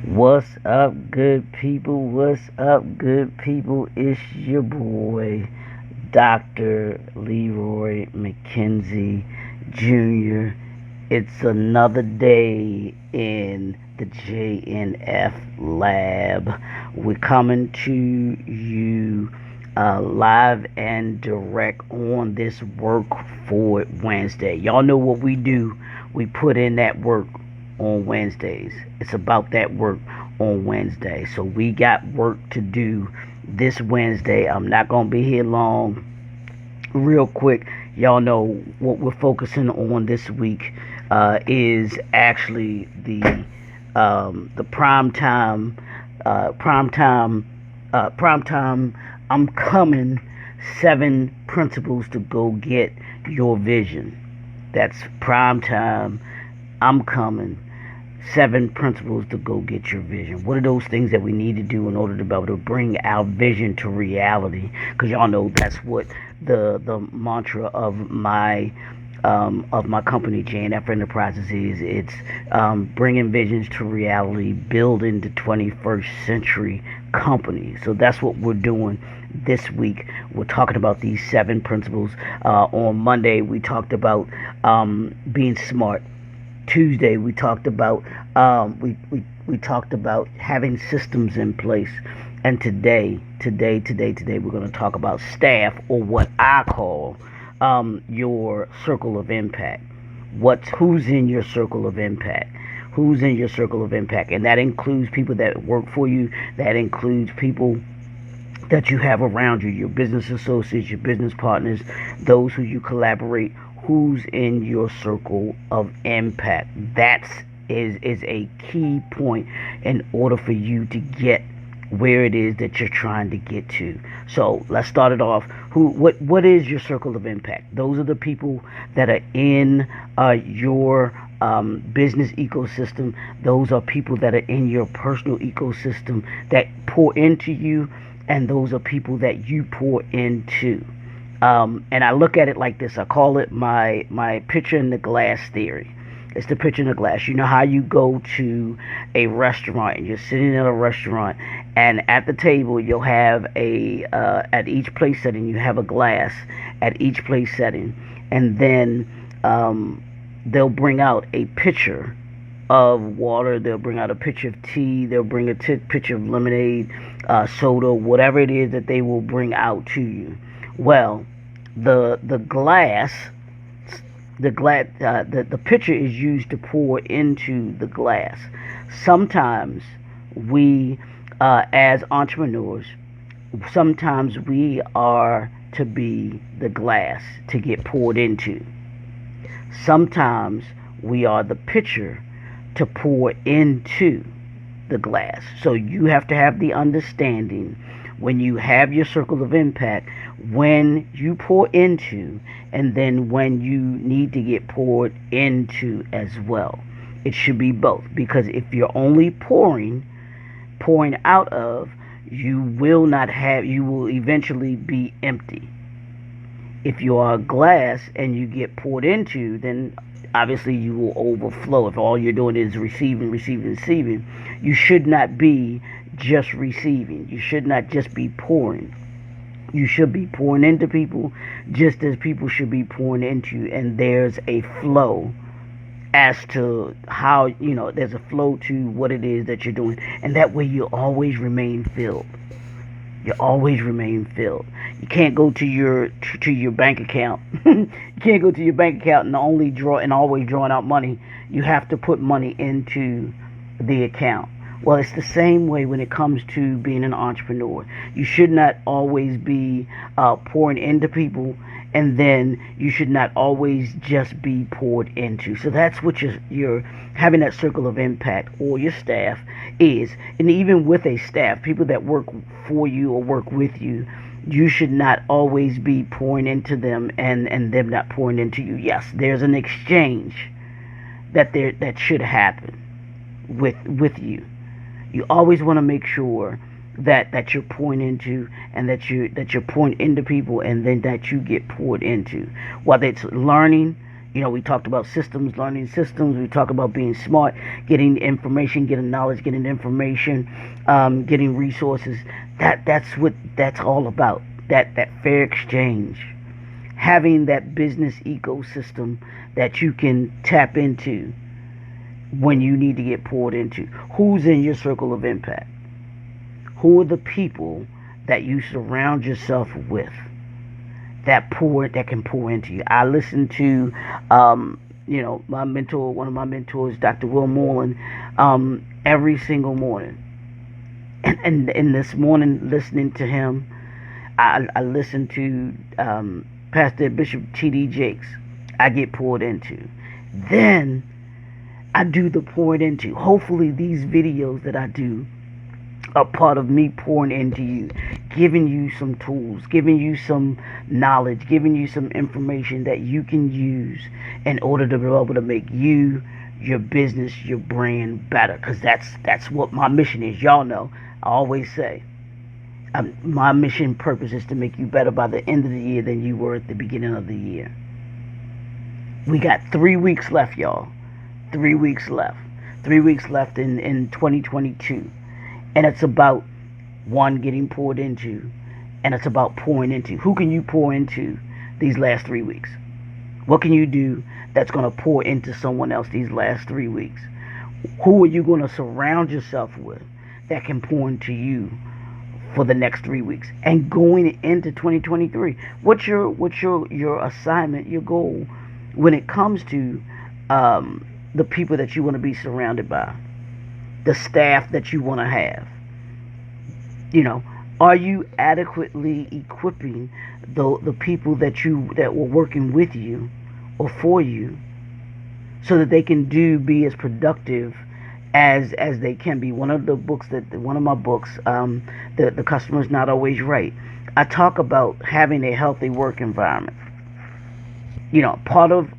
What's up, good people? What's up, good people? It's your boy, Dr. Leroy McKenzie Jr. It's another day in the JNF lab. We're coming to you live and direct on this Work For It Wednesday. Y'all know what we do. We put in that work on Wednesdays. It's about that work on Wednesday. So we got work to do this Wednesday. I'm not going to be here long. Real quick, y'all know what we're focusing on this week is actually the prime time. I'm coming. 7 principles to go get your vision. That's prime time. I'm coming. 7 principles to go get your vision. What are those things that we need to do in order to be able to bring our vision to reality? Because y'all know that's what the mantra of my company, JNF Enterprises, is. It's bringing visions to reality, building the 21st century company. So that's what we're doing this week. We're talking about these 7 principles. On Monday, we talked about being smart. Tuesday, we talked about we talked about having systems in place. And today, we're going to talk about staff, or what I call your circle of impact. Who's in your circle of impact? Who's in your circle of impact? And that includes people that work for you. That includes people that you have around you, your business associates, your business partners, those who you collaborate. Who's in your circle of impact? Is a key point in order for you to get where it is that you're trying to get to. So let's start it off. What is your circle of impact? Those are the people that are in your business ecosystem. Those are people that are in your personal ecosystem that pour into you, and those are people that you pour into. And I look at it like this. I call it my picture in the glass theory. It's the picture in the glass. You know how you go to a restaurant and you're sitting in a restaurant, and at the table you'll have at each place setting you have a glass at each place setting, and then they'll bring out a pitcher of water. They'll bring out a pitcher of tea. They'll bring a pitcher of lemonade, soda, whatever it is that they will bring out to you. Well, the pitcher is used to pour into the glass. Sometimes we, as entrepreneurs, sometimes we are to be the glass to get poured into. Sometimes we are the pitcher to pour into the glass. So you have to have the understanding, when you have your circle of impact, when you pour into, and then when you need to get poured into as well. It should be both, because if you're only pouring out of, you will eventually be empty. If you are a glass and you get poured into, then obviously you will overflow. If all you're doing is receiving, you should not be just receiving. You should not just be pouring. You should be pouring into people just as people should be pouring into you. And there's a flow as to how, there's a flow to what it is that you're doing. And that way you always remain filled. You always remain filled. You can't go to your bank account. You can't go to your bank account and always drawing out money. You have to put money into the account. Well, it's the same way when it comes to being an entrepreneur. You should not always be pouring into people, and then you should not always just be poured into. So that's what you're having, that circle of impact, or your staff is. And even with a staff, people that work for you or work with you, you should not always be pouring into them and them not pouring into you. Yes, there's an exchange that should happen with you. You always want to make sure that you're pouring into, and that you're pouring into people, and then that you get poured into. Whether it's learning, You know, we talked about systems, learning systems. We talk about being smart, getting information, getting knowledge, getting information, getting resources. That's what that's all about. That fair exchange, having that business ecosystem that you can tap into when you need to get poured into. Who's in your circle of impact? Who are the people that you surround yourself with that can pour into you? I listen to my mentor, one of my mentors, Dr. Will Moreland, every single morning. And this morning, listening to him, I listen to Pastor Bishop T.D. Jakes. I get poured into. Then I do the pouring into. Hopefully, these videos that I do are part of me pouring into you, giving you some tools, giving you some knowledge, giving you some information that you can use in order to be able to make you, your business, your brand better. Because that's what my mission is. Y'all know, I always say, my mission purpose is to make you better by the end of the year than you were at the beginning of the year. We got 3 weeks left, y'all. 3 weeks left. 3 weeks left in 2022. And it's about, one, getting poured into, and it's about pouring into. Who can you pour into these last 3 weeks? What can you do that's going to pour into someone else these last 3 weeks? Who are you going to surround yourself with that can pour into you for the next 3 weeks? And going into 2023, what's your assignment, your goal when it comes to the people that you want to be surrounded by, the staff that you want to have? You know, are you adequately equipping the people that were working with you or for you, so that they can be as productive as they can be? One of my books, the Customer's Not Always Right, I talk about having a healthy work environment. You know, part of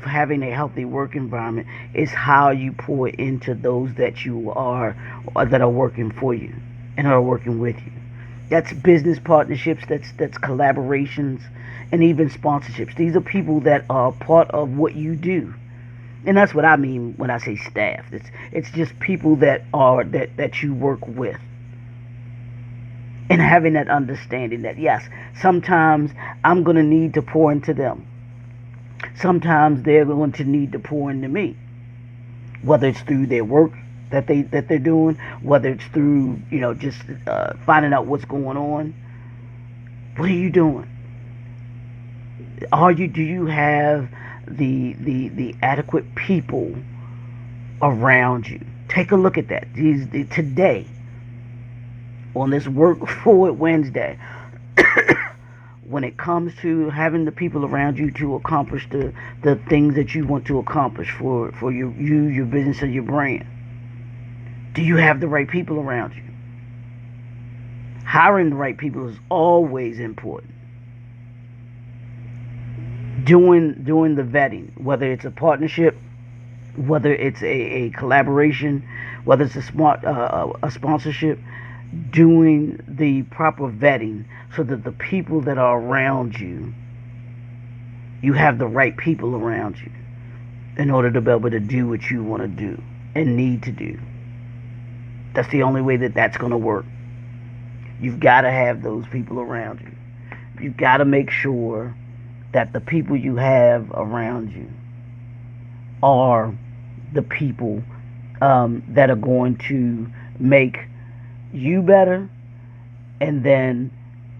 having a healthy work environment is how you pour into those that are working for you and are working with you. That's business partnerships, that's collaborations, and even sponsorships. These are people that are part of what you do. And that's what I mean when I say staff. It's just people that you work with. And having that understanding that, yes, sometimes I'm going to need to pour into them. Sometimes they're going to need to pour into me, whether it's through their work that they're doing, whether it's through just finding out what's going on. What are you doing? Do you have the adequate people around you? Take a look at that. Today, on this Work Forward Wednesday, when it comes to having the people around you to accomplish the things that you want to accomplish for your business or your brand, do you have the right people around you? Hiring the right people is always important. Doing the vetting, whether it's a partnership, whether it's a collaboration, whether it's a sponsorship, doing the proper vetting so that the people that are around you, you have the right people around you in order to be able to do what you want to do and need to do. That's the only way that's going to work. You've got to have those people around you. You've got to make sure that the people you have around you are the people that are going to make you better, and then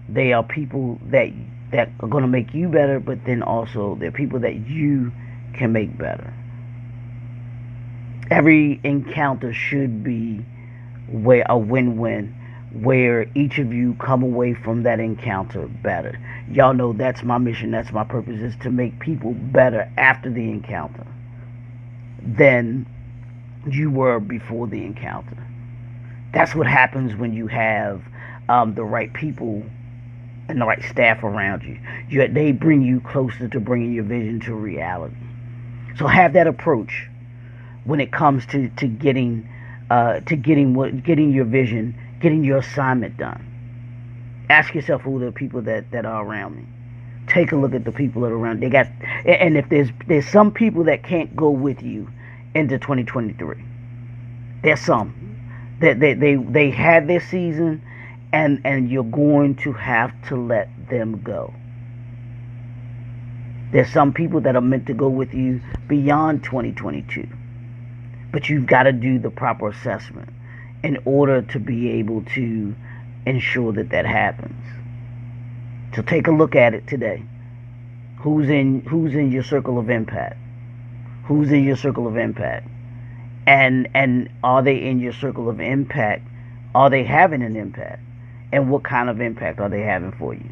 they are people that are going to make you better, but then also they're people that you can make better. Every encounter should be a win-win, where each of you come away from that encounter better. Y'all know that's my mission, that's my purpose, is to make people better after the encounter than you were before the encounter. That's what happens when you have the right people and the right staff around you. They bring you closer to bringing your vision to reality. So have that approach when it comes to getting your vision, getting your assignment done. Ask yourself, who are the people that are around me? Take a look at the people that are around. They got, and if there's some people that can't go with you into 2023. There's some that they had their season, and you're going to have to let them go. There's some people that are meant to go with you beyond 2022, but you've got to do the proper assessment in order to be able to ensure that that happens. So take a look at it today. Who's in your circle of impact? Who's in your circle of impact? And are they in your circle of impact? Are they having an impact? And what kind of impact are they having for you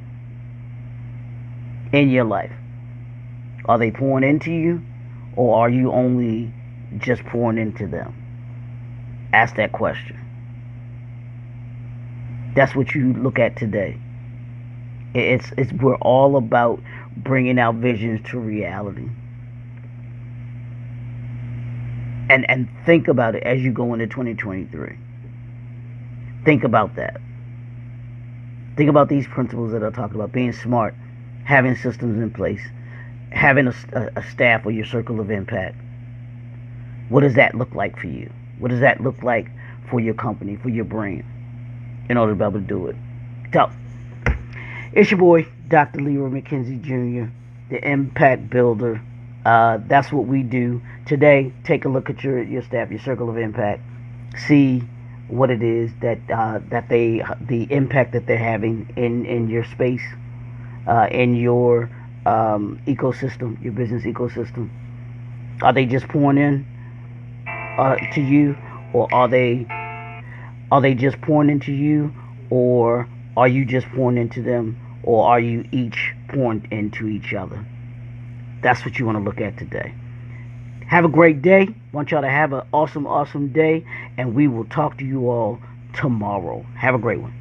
in your life? Are they pouring into you, or are you only just pouring into them? Ask that question. That's what you look at today. It's we're all about bringing our visions to reality. And think about it as you go into 2023. Think about that. Think about these principles that I talked about: being smart, having systems in place, having a staff or your circle of impact. What does that look like for you? What does that look like for your company, for your brand, in order to be able to do it? So, it's your boy, Dr. Leroy McKenzie Jr., the Impact Builder. That's what we do. Today, take a look at your staff, your circle of impact. See what it is that the impact that they're having in your space, in your ecosystem, your business ecosystem. Are they just pouring in to you, or are they just pouring into you, or are you just pouring into them, or are you each pouring into each other? That's what you want to look at today. Have a great day. Want y'all to have an awesome day, and we will talk to you all tomorrow. Have a great one.